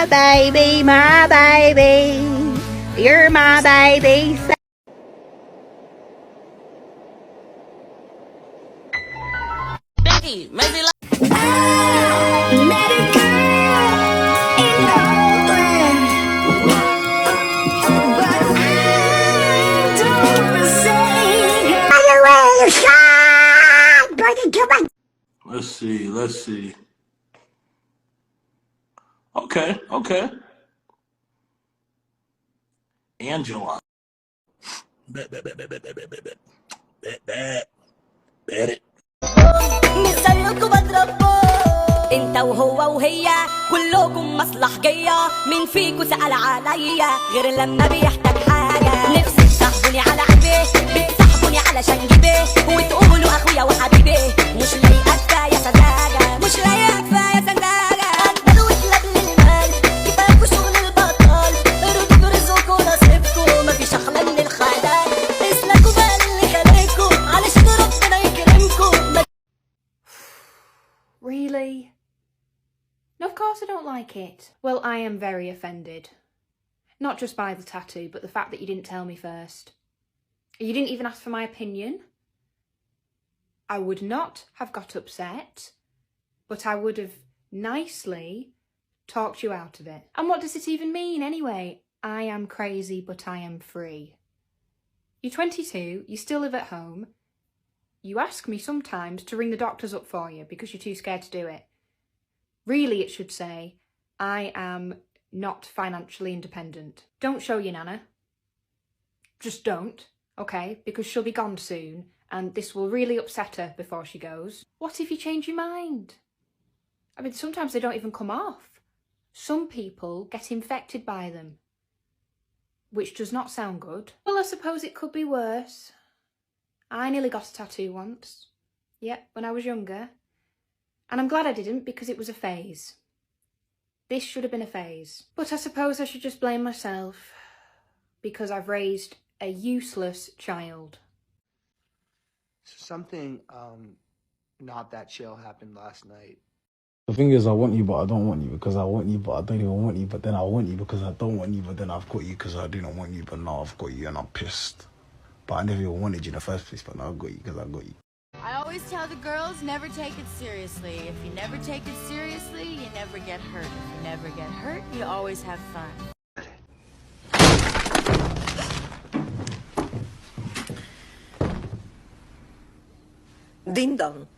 my baby, my baby. You're my baby. Becky, maybe like I met a girl in nowhere, but I don't say her. Let's see. Okay. Angela. Bet it. مثلكوا بضربكوا انت وهو وهي كلكم مصلح جاية مين فيكوا سأل عليا غير لما بيحتاج حاجة نفسي تصاحبوني على عيبي بتصاحبوني علشان جيبي وتقولوا اخويا وحبيبي مش لايقة كفاية سذاجة مش لايقة كفاية سذاجة عندنا وكلاب للمال كفاكوا شغل البطال ردوا رزقكوا ونصيبكوا مفيش احلى من الخيال اسلكوا بقى اللي خليكوا علشان ربنا يكرمكوا. Really? No, of course I don't like it. Well, I am very offended. Not just by the tattoo, but the fact that you didn't tell me first. You didn't even ask for my opinion. I would not have got upset, but I would have nicely talked you out of it. And what does it even mean anyway? I am crazy, but I am free. You're 22, you still live at home. You ask me sometimes to ring the doctors up for you because you're too scared to do it. Really, it should say, I am not financially independent. Don't show your nana. Just don't, okay? Because she'll be gone soon and this will really upset her before she goes. What if you change your mind? I mean, sometimes they don't even come off. Some people get infected by them, which does not sound good. Well, I suppose it could be worse. I nearly got a tattoo once. Yep, when I was younger. And I'm glad I didn't because it was a phase. This should have been a phase. But I suppose I should just blame myself because I've raised a useless child. Something not that chill happened last night. The thing is, I want you, but I don't want you because I want you, but I don't even want you. But then I want you because I don't want you, but then I've got you because I didn't want you, but now I've got you and I'm pissed. But I never even wanted you in the first place, but now I've got you because I got you. I always tell the girls, never take it seriously. If you never take it seriously, you never get hurt. If you never get hurt, you always have fun. Ding dong.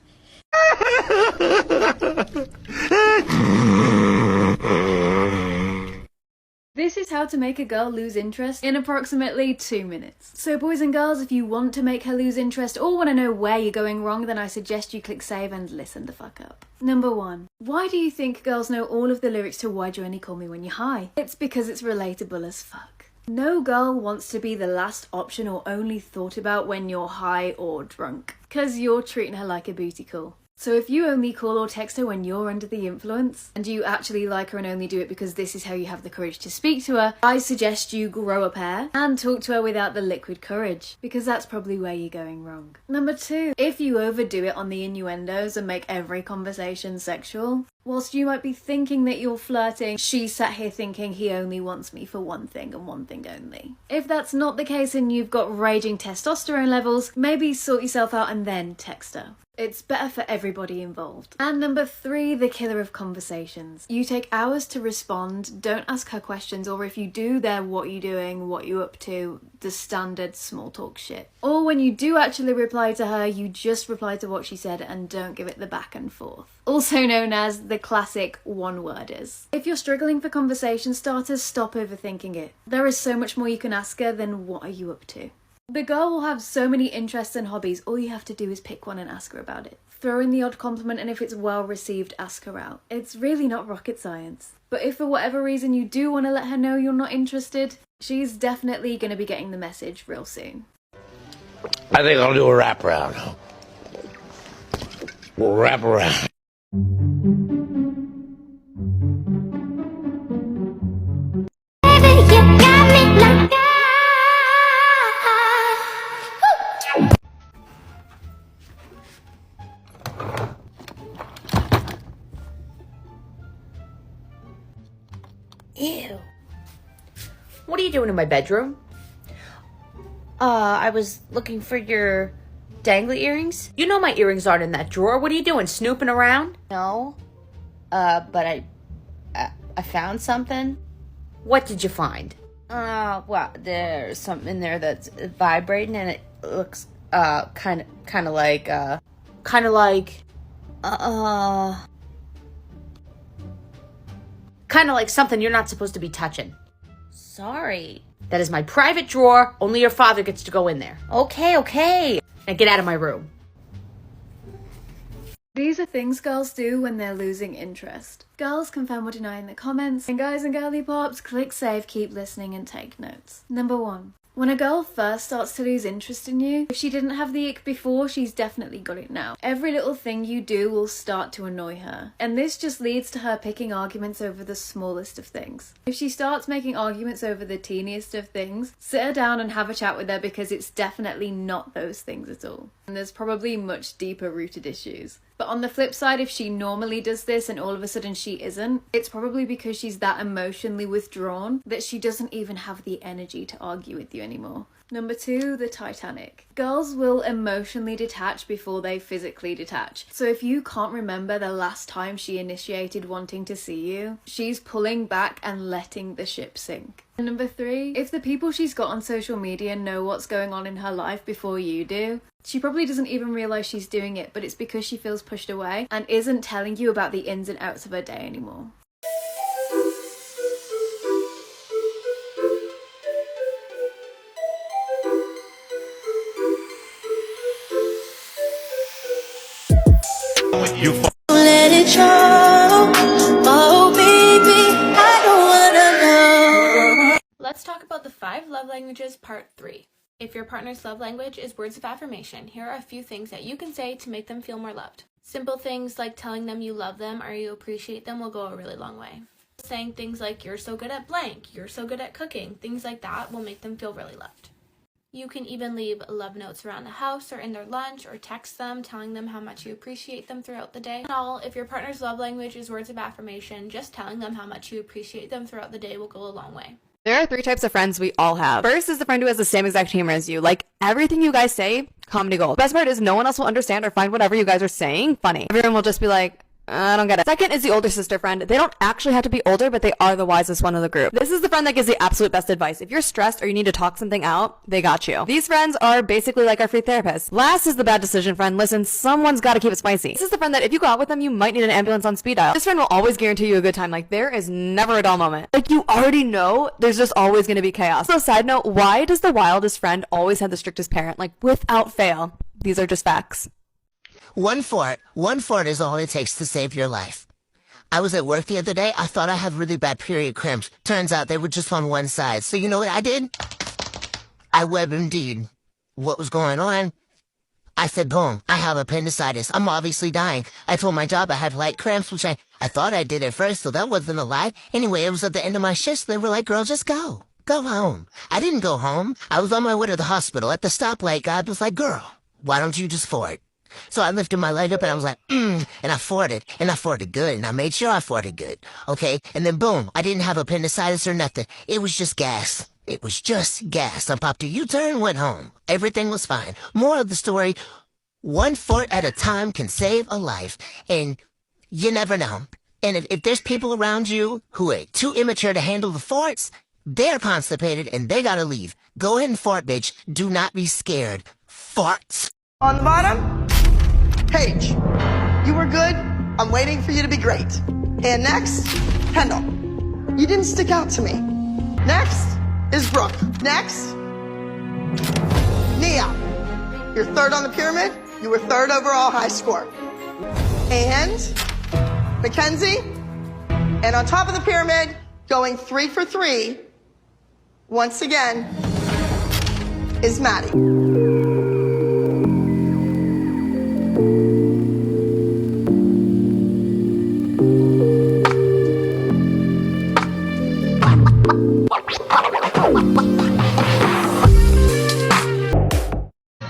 This is how to make a girl lose interest in approximately 2 minutes. So boys and girls, if you want to make her lose interest or want to know where you're going wrong, then I suggest you click save and listen the fuck up. Number 1. Why do you think girls know all of the lyrics to Why Do You Only Call Me When You're High? It's because it's relatable as fuck. No girl wants to be the last option or only thought about when you're high or drunk, cause you're treating her like a booty call. So if you only call or text her when you're under the influence, and you actually like her and only do it because this is how you have the courage to speak to her, I suggest you grow a pair and talk to her without the liquid courage, because that's probably where you're going wrong. Number 2, if you overdo it on the innuendos and make every conversation sexual, whilst you might be thinking that you're flirting, she's sat here thinking he only wants me for one thing and one thing only. If that's not the case and you've got raging testosterone levels, maybe sort yourself out and then text her. It's better for everybody involved. And number 3, the killer of conversations. You take hours to respond, don't ask her questions, or if you do, they're what you doing, what you up to, the standard small talk shit. Or when you do actually reply to her, you just reply to what she said and don't give it the back and forth. Also known as the classic one-worders. If you're struggling for conversation starters, stop overthinking it. There is so much more you can ask her than what are you up to. The girl will have so many interests and hobbies, all you have to do is pick one and ask her about it. Throw in the odd compliment and if it's well received, ask her out. It's really not rocket science. But if for whatever reason you do want to let her know you're not interested, she's definitely going to be getting the message real soon. I think I'll do a wraparound. We'll wrap around. Ew. What are you doing in my bedroom? I was looking for your dangly earrings. You know my earrings aren't in that drawer. What are you doing, snooping around? No. But I found something. What did you find? Well, there's something in there that's vibrating and it looks, kind of like, Kind of like... Kind of like something you're not supposed to be touching. sorry. That is my private drawer. Only your father gets to go in there. Okay. Now get out of my room. These are things girls do when they're losing interest. Girls, confirm or deny in the comments. And guys and girly pops, click save, keep listening and take notes. Number 1. When a girl first starts to lose interest in you, if she didn't have the ick before, she's definitely got it now. Every little thing you do will start to annoy her. And this just leads to her picking arguments over the smallest of things. If she starts making arguments over the teeniest of things, sit her down and have a chat with her because it's definitely not those things at all. And there's probably much deeper rooted issues. But on the flip side, if she normally does this and all of a sudden she isn't, it's probably because she's that emotionally withdrawn that she doesn't even have the energy to argue with you anymore. Number 2, the Titanic. Girls will emotionally detach before they physically detach. So if you can't remember the last time she initiated wanting to see you, she's pulling back and letting the ship sink. And number 3, if the people she's got on social media know what's going on in her life before you do, she probably doesn't even realise she's doing it, but it's because she feels pushed away and isn't telling you about the ins and outs of her day anymore. Let it show. Oh, baby, I don't wanna know. Let's talk about the 5 love languages, part 3. If your partner's love language is words of affirmation, here are a few things that you can say to make them feel more loved. Simple things like telling them you love them or you appreciate them will go a really long way. Saying things like, you're so good at blank, you're so good at cooking, things like that will make them feel really loved. You can even leave love notes around the house or in their lunch or text them telling them how much you appreciate them throughout the day. In all, if your partner's love language is words of affirmation, just telling them how much you appreciate them throughout the day will go a long way. There are 3 types of friends we all have. First is the friend who has the same exact humor as you. Like, everything you guys say, comedy gold. Best part is no one else will understand or find whatever you guys are saying funny. Everyone will just be like, I don't get it. Second is the older sister friend. They don't actually have to be older, but they are the wisest one of the group. This is the friend that gives the absolute best advice. If you're stressed or you need to talk something out, they got you. These friends are basically like our free therapist. Last is the bad decision friend. Listen, someone's got to keep it spicy. This is the friend that if you go out with them, you might need an ambulance on speed dial. This friend will always guarantee you a good time. Like, there is never a dull moment. Like, you already know there's just always going to be chaos. So side note, why does the wildest friend always have the strictest parent? Like, without fail. These are just facts. One fart is all it takes to save your life. I was at work the other day. I thought I had really bad period cramps. Turns out they were just on one side. So you know what I did? I WebMD'd what was going on. I said, boom, I have appendicitis. I'm obviously dying. I told my job I had light cramps, which I thought I did at first, so that wasn't a lie. Anyway, it was at the end of my shift. They were like, girl, just go. Go home. I didn't go home. I was on my way to the hospital. At the stoplight, God was like, girl, why don't you just fart? So I lifted my leg up and I was like, and I farted. And I farted good. And I made sure I farted good. Okay? And then boom, I didn't have appendicitis or nothing. It was just gas. It was just gas. I popped a U-turn, went home. Everything was fine. Moral of the story, one fart at a time can save a life. And you never know. And if there's people around you who are too immature to handle the farts, they're constipated and they gotta leave. Go ahead and fart, bitch. Do not be scared. Farts. On the bottom, Paige, you were good. I'm waiting for you to be great. And next, Kendall. You didn't stick out to me. Next is Brooke. Next, Nia. You're 3rd on the pyramid. You were 3rd overall high score. And Mackenzie. And on top of the pyramid, going 3 for 3, once again, is Maddie.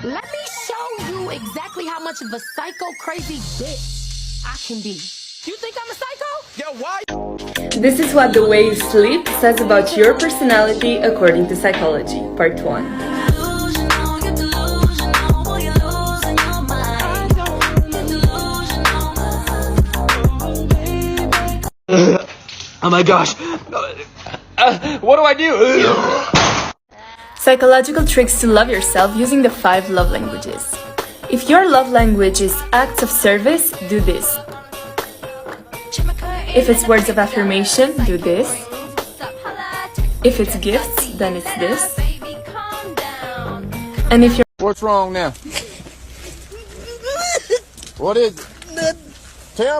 Let me show you exactly how much of a psycho crazy bitch I can be. You think I'm a psycho? Yo, why? This is what the way you sleep says about your personality according to psychology, part 1. Oh my gosh. What do I do? Psychological tricks to love yourself using the 5 love languages. If your love language is acts of service, do this. If it's words of affirmation, do this. If it's gifts, then it's this. And if you're... What's wrong now? What is it?